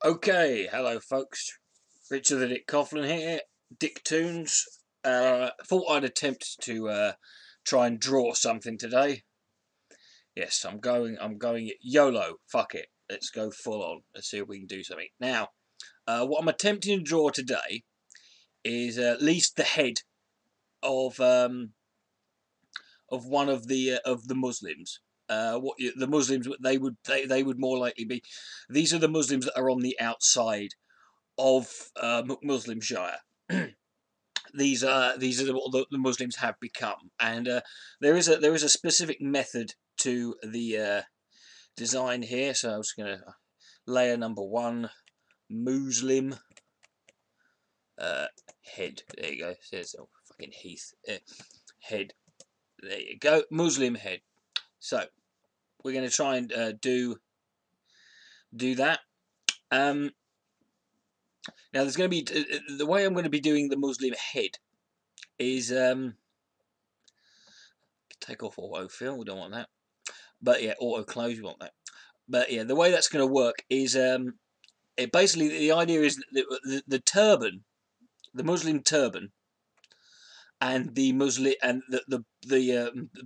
Okay, hello folks. Richard the Dick Coughlin here, DickToons. Thought I'd attempt to try and draw something today. Yes, I'm going YOLO. Fuck it. Let's go full on. Let's see if we can do something. Now, what I'm attempting to draw today is at least the head of one of the Muslims. The Muslims they would more likely be. These are the Muslims that are on the outside of Muslim Shire. These are what the Muslims have become, and there is a specific method to the design here. So I was going to layer number 1, Moooslim head. There you go. There's a fucking Heath head. There you go, Muslim head. So we're going to try and do that. Now there's going to be the way I'm going to be doing the Muslim head is take off autofill. We don't want that. But yeah, auto close. We want that. But yeah, the way that's going to work is it basically the idea is that the turban, the Muslim turban, and the Muslim and the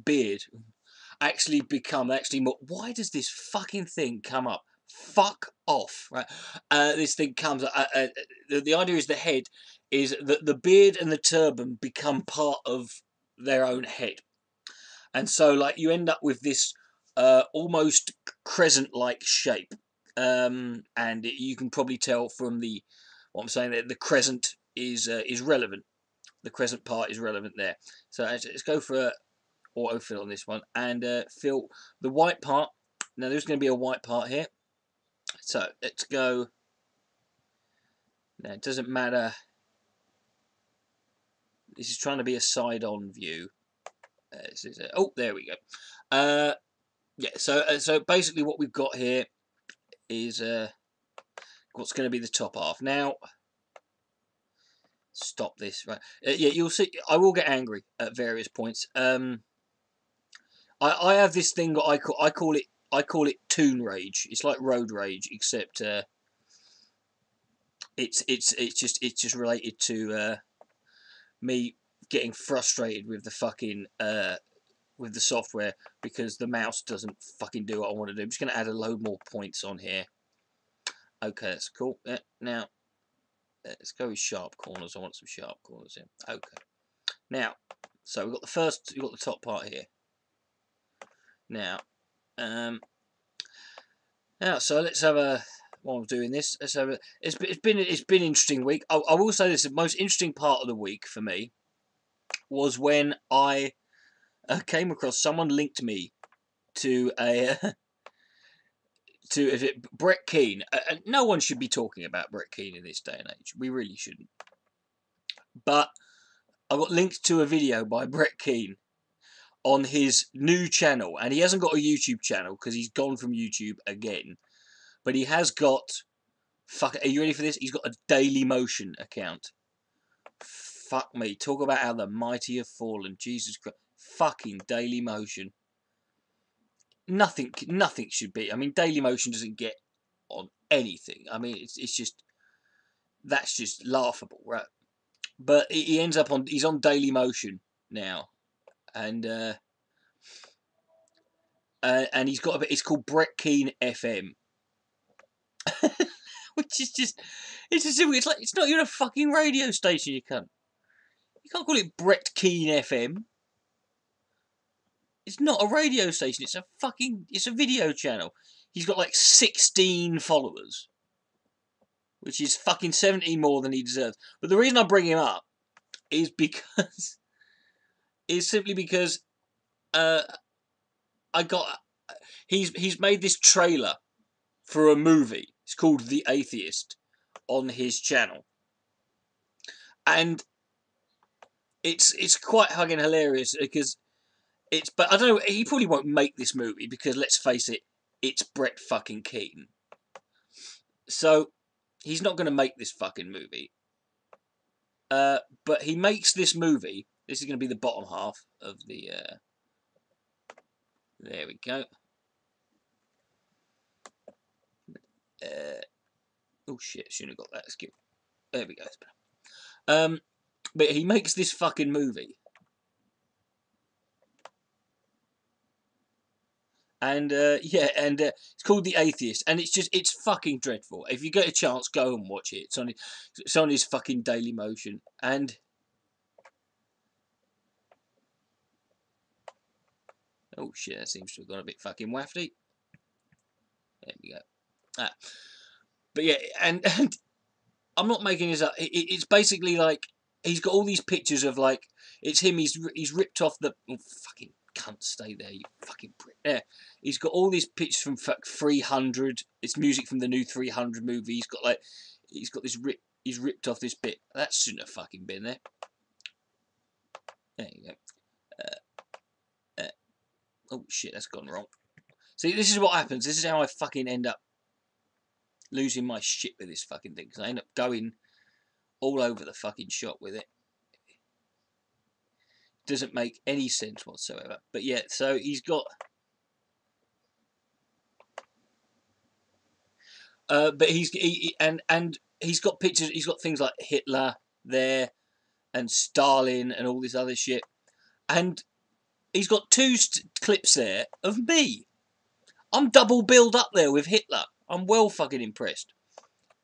beard actually become more. Why does this fucking thing come up? Fuck off, right? This thing comes. The idea is the head is that the beard and the turban become part of their own head, and so like you end up with this almost crescent-like shape, and you can probably tell from what I'm saying that the crescent is relevant. The crescent part is relevant there. So let's go for autofill on this one and fill the white part. Now there's going to be a white part here, so let's go. Now it doesn't matter. This is trying to be a side-on view. Oh, there we go. Yeah. So basically, what we've got here is what's going to be the top half. Now, stop this. Right. Yeah, you'll see. I will get angry at various points. I have this thing that I call it toon rage. It's like road rage, except it's just related to me getting frustrated with the fucking with the software because the mouse doesn't fucking do what I want to do. I'm just going to add a load more points on here. Okay, that's cool. Now let's go with sharp corners. I want some sharp corners in. Okay. Now, so we've got the top part here. Now, so let's have a. While I'm doing this, let's have a. It's been an interesting week. I will say this: the most interesting part of the week for me was when I came across someone linked me to a Brett Keane. No one should be talking about Brett Keane in this day and age. We really shouldn't. But I got linked to a video by Brett Keane on his new channel, and he hasn't got a YouTube channel because he's gone from YouTube again. But he has got. Fuck. Are you ready for this? He's got a Daily Motion account. Fuck me. Talk about how the mighty have fallen. Jesus Christ. Fucking Daily Motion. Nothing should be. I mean, Daily Motion doesn't get on anything. I mean, it's just that's just laughable, right? But he ends up he's on Daily Motion now, and he's got it's called Brett Keane FM, which is just it's like it's not even a fucking radio station. You can't call it Brett Keane FM. It's not a radio station. It's a video channel. He's got like 16 followers, which is fucking 17 more than he deserves. But the reason I bring him up is simply because he's made this trailer for a movie. It's called The Atheist on his channel, and it's quite fucking hilarious because. But I don't know, he probably won't make this movie because, let's face it, it's Brett fucking Keane. So, he's not going to make this fucking movie. But he makes this movie. This is going to be the bottom half of the... there we go. Oh shit, shouldn't have got that. Skip. There we go. But he makes this fucking movie. And it's called The Atheist, and it's fucking dreadful. If you get a chance, go and watch it. It's on his fucking Daily Motion, and oh shit, that seems to have gone a bit fucking wafty. There we go. But yeah, and I'm not making this up. It's basically like he's got all these pictures of like it's him. He's ripped off the fucking cunt. Stay there, you fucking prick. Yeah, he's got all these pictures from 300. It's music from the new 300 movie. He's got this rip. He's ripped off this bit. That shouldn't have fucking been there. There you go. Oh shit, that's gone wrong. See, this is what happens. This is how I fucking end up losing my shit with this fucking thing, because I end up going all over the fucking shop with it. Doesn't make any sense whatsoever. But yeah, so he's got but he's got pictures. He's got things like Hitler there and Stalin and all this other shit, and he's got two clips there of me. I'm double billed up there with Hitler. I'm well fucking impressed.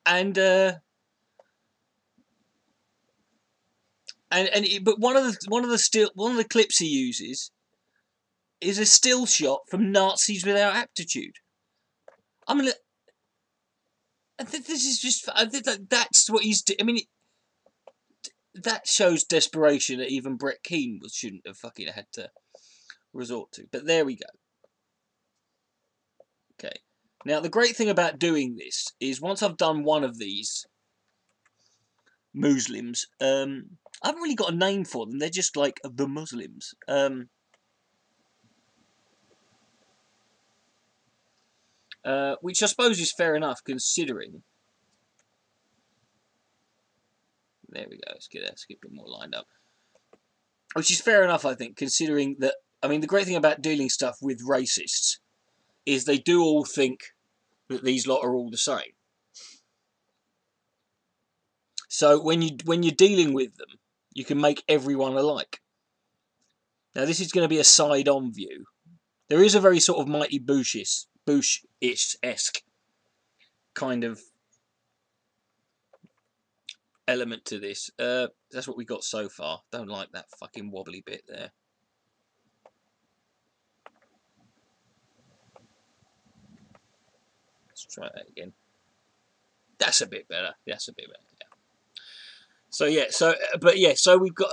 And but one of the clips he uses is a still shot from Nazis Without Aptitude. I mean, this is just that's what he's. I mean, that shows desperation that even Brett Keane shouldn't have fucking had to resort to. But there we go. Okay. Now, the great thing about doing this is once I've done one of these Mooslims, I haven't really got a name for them. They're just like the Muslims. Which I suppose is fair enough considering. There we go. Let's get a bit more lined up. Which is fair enough, I think, considering that. I mean, the great thing about dealing stuff with racists is they do all think that these lot are all the same. So when you're dealing with them, you can make everyone alike. Now this is going to be a side-on view. There is a very sort of Mighty Boosh-esque kind of element to this. That's what we got so far. Don't like that fucking wobbly bit there. Let's try that again. That's a bit better. That's a bit better. Yeah. So yeah. So we've got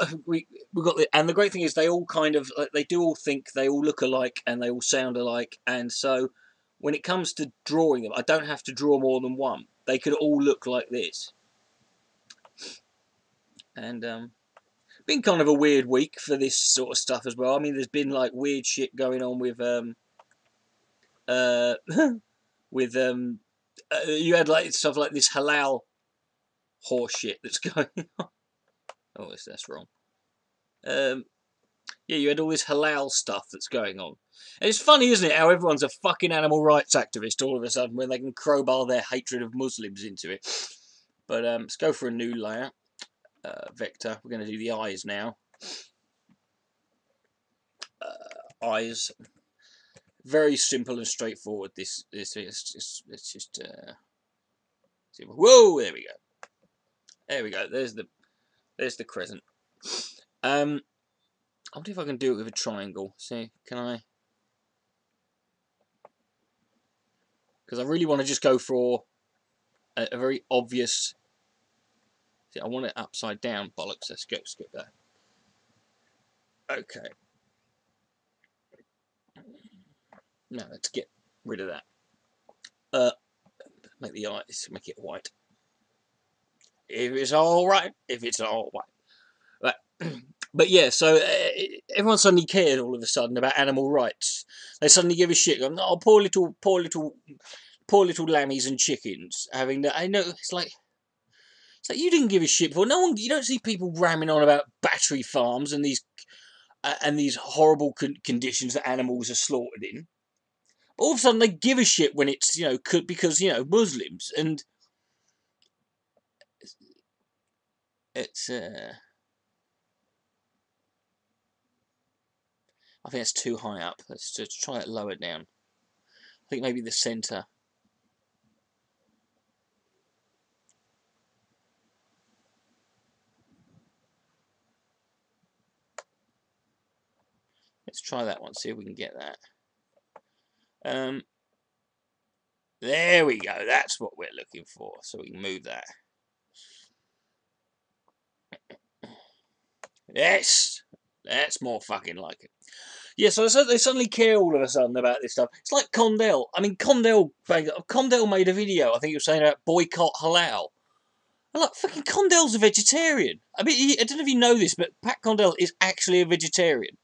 the, and the great thing is they all kind of they do all think, they all look alike, and they all sound alike, and so when it comes to drawing them, I don't have to draw more than one. They could all look like this. And been kind of a weird week for this sort of stuff as well. I mean, there's been like weird shit going on with you had like stuff like this halal horse shit that's going on. Oh, that's wrong. Yeah, you had all this halal stuff that's going on. And it's funny, isn't it, how everyone's a fucking animal rights activist all of a sudden when they can crowbar their hatred of Muslims into it. But let's go for a new layer. Vector. We're going to do the eyes now. Eyes. Very simple and straightforward. This let's just whoa, there we go. There we go. There's the crescent. I wonder if I can do it with a triangle. See, can I? Because I really want to just go for a very obvious. See, I want it upside down. Bollocks. Let's skip that. Okay. Now let's get rid of that. Make the eyes, make it white. If it's all right. If it's all right. Right. But yeah, so everyone suddenly cared all of a sudden about animal rights. They suddenly give a shit. Going, oh, poor little lammies and chickens having that. I know it's like you didn't give a shit for. No one. You don't see people ramming on about battery farms and these horrible conditions that animals are slaughtered in. But all of a sudden they give a shit when it's because Muslims, and It's I think it's too high up. Let's just try it lower down. I think maybe the centre. Let's try that one, see if we can get that. There we go, that's what we're looking for. So we can move that. Yes! That's more fucking like it. Yeah, so they suddenly care all of a sudden about this stuff. It's like Condell. I mean, Condell made a video, I think he was saying about boycott halal. And like, fucking Condell's a vegetarian. I mean, I don't know if you know this, but Pat Condell is actually a vegetarian.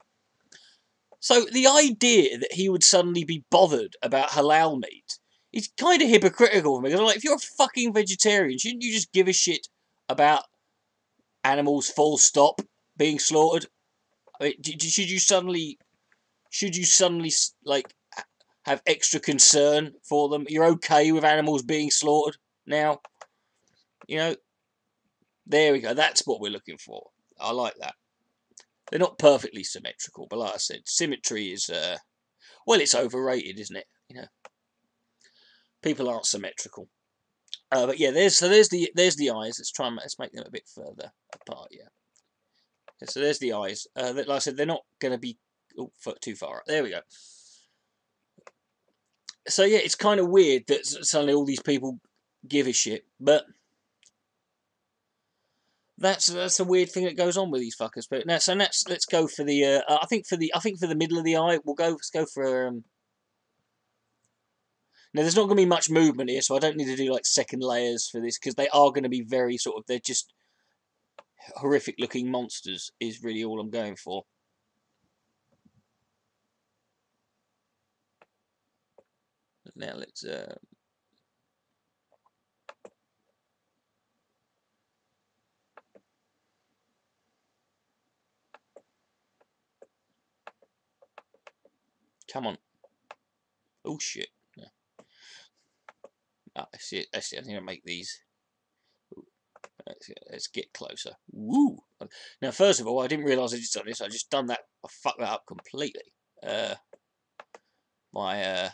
So the idea that he would suddenly be bothered about halal meat is kind of hypocritical for me. Because I'm like, if you're a fucking vegetarian, shouldn't you just give a shit about animals full stop being slaughtered? I mean, should you suddenly like have extra concern for them? You're okay with animals being slaughtered now? You know, there we go. That's what we're looking for. I like that. They're not perfectly symmetrical, but like I said, symmetry is well, it's overrated, isn't it? You know, people aren't symmetrical. But yeah, there's the eyes. Let's make them a bit further apart. Yeah. Okay, so there's the eyes. Like I said, they're not going to be too far up. There we go. So yeah, it's kind of weird that suddenly all these people give a shit, but that's a weird thing that goes on with these fuckers. But now, so let's go for the. I think for the middle of the eye, let's go for. Now, there's not going to be much movement here, so I don't need to do like second layers for this because they are going to be very sort of. They're just horrific looking monsters. Is really all I'm going for. Now let's. Come on. Oh shit. No. I see it. I think I'll make these. Let's get closer. Woo! Now, first of all, I didn't realise I just done this. I just done that. I fucked that up completely. My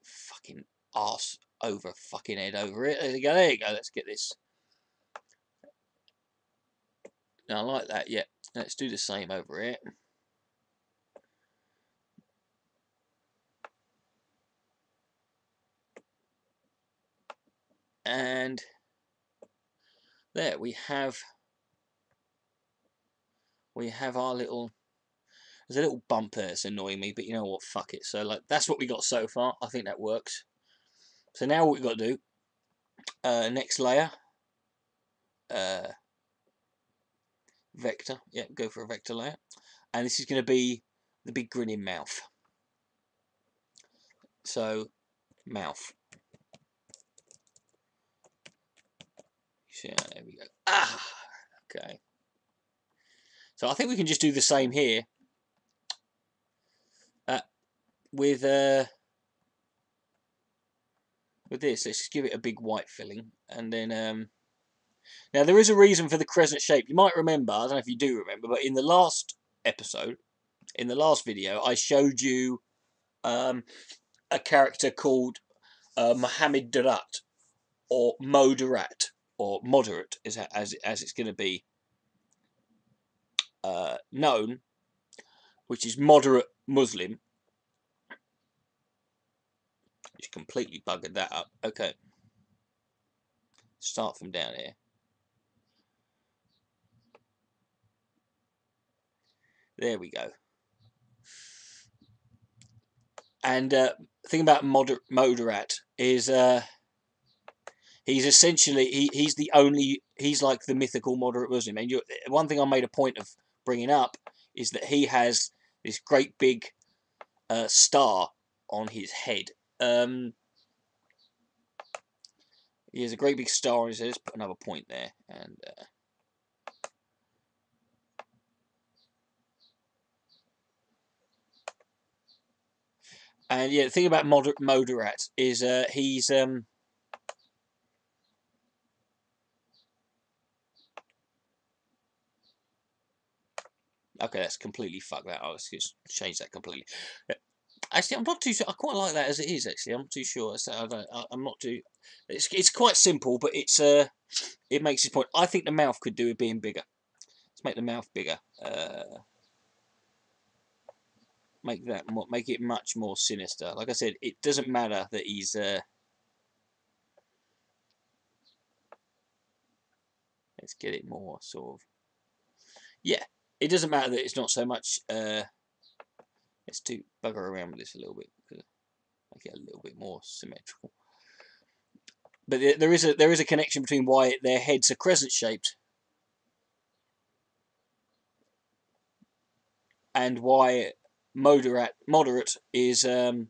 fucking arse over fucking head over it. There you go. There you go. Let's get this. Now, I like that. Yeah. Let's do the same over here. And there we have our little. There's a little bump there that's annoying me, but you know what? Fuck it. So like that's what we got so far. I think that works. So now what we've got to do. Next layer. Vector. Yeah, go for a vector layer. And this is going to be the big grinning mouth. So, mouth. So, there we go. Ah! Okay. So I think we can just do the same here. With this. Let's just give it a big white filling. And then, now there is a reason for the crescent shape. You might remember, I don't know if you do remember, but in the last episode, in the last video, I showed you a character called Mohammed Darat, or Moderat, or Moderate, as it's going to be known, which is moderate Muslim. Just completely buggered that up. Okay. Start from down here. There we go. And the thing about Moderat is he's essentially he's the only he's like the mythical moderate Muslim. And one thing I made a point of bringing up is that he has this great big star on his head. He has a great big star on his head. Let's put another point there. And yeah, the thing about Moderat is he's Okay, that's completely fucked that. Let's just change that completely. Actually, I'm not too sure. I quite like that as it is. Actually, I'm not too sure. So I'm not too. It's quite simple, but it makes its point. I think the mouth could do with being bigger. Let's make the mouth bigger. Make it much more sinister. Like I said, it doesn't matter that he's. Let's get it more sort of. Yeah, it doesn't matter that it's not so much. Let's bugger around with this a little bit. Make it a little bit more symmetrical. But there is a connection between why their heads are crescent shaped and why moderate is there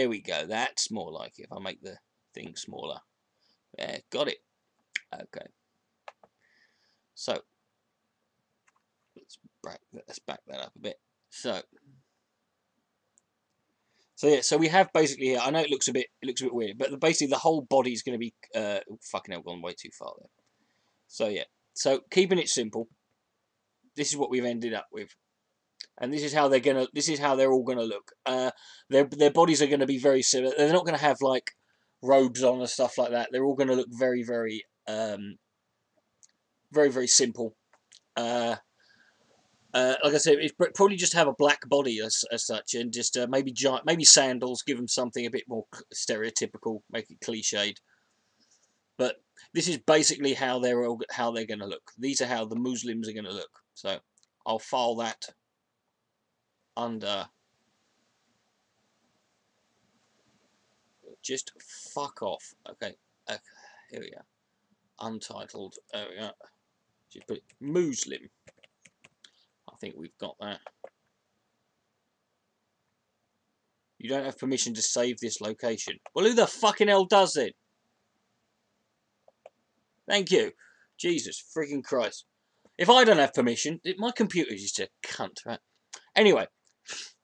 we go. That's more like it. If I make the thing smaller, yeah, got it. Okay, so let's back that up a bit. So yeah, so we have basically here. I know it looks a bit weird, but basically the whole body is going to be fucking hell, gone way too far there. So yeah, so keeping it simple. This is what we've ended up with, and this is how they're all gonna look. Their bodies are going to be very similar. They're not going to have like robes on and stuff like that. They're all going to look very very simple. Like I said, it's probably just have a black body as such, and just maybe sandals, give them something a bit more stereotypical, make it cliched. But this is basically how they're going to look. These are how the Mooslims are going to look. So I'll file that under. Just fuck off. Okay, here we go. Untitled. There we go. Just put it Moooslim. I think we've got that. You don't have permission to save this location. Well, who the fucking hell does it? Thank you. Jesus freaking Christ. If I don't have permission, my computer is just a cunt, right? Anyway,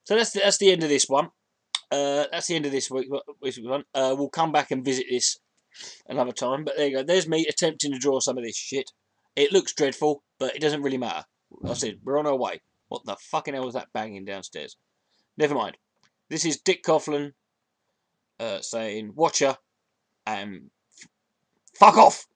so that's the end of this one. That's the end of this week. We'll come back and visit this another time. But there you go. There's me attempting to draw some of this shit. It looks dreadful, but it doesn't really matter. I said, we're on our way. What the fucking hell was that banging downstairs? Never mind. This is Dick Coughlin saying, watcher, and fuck off!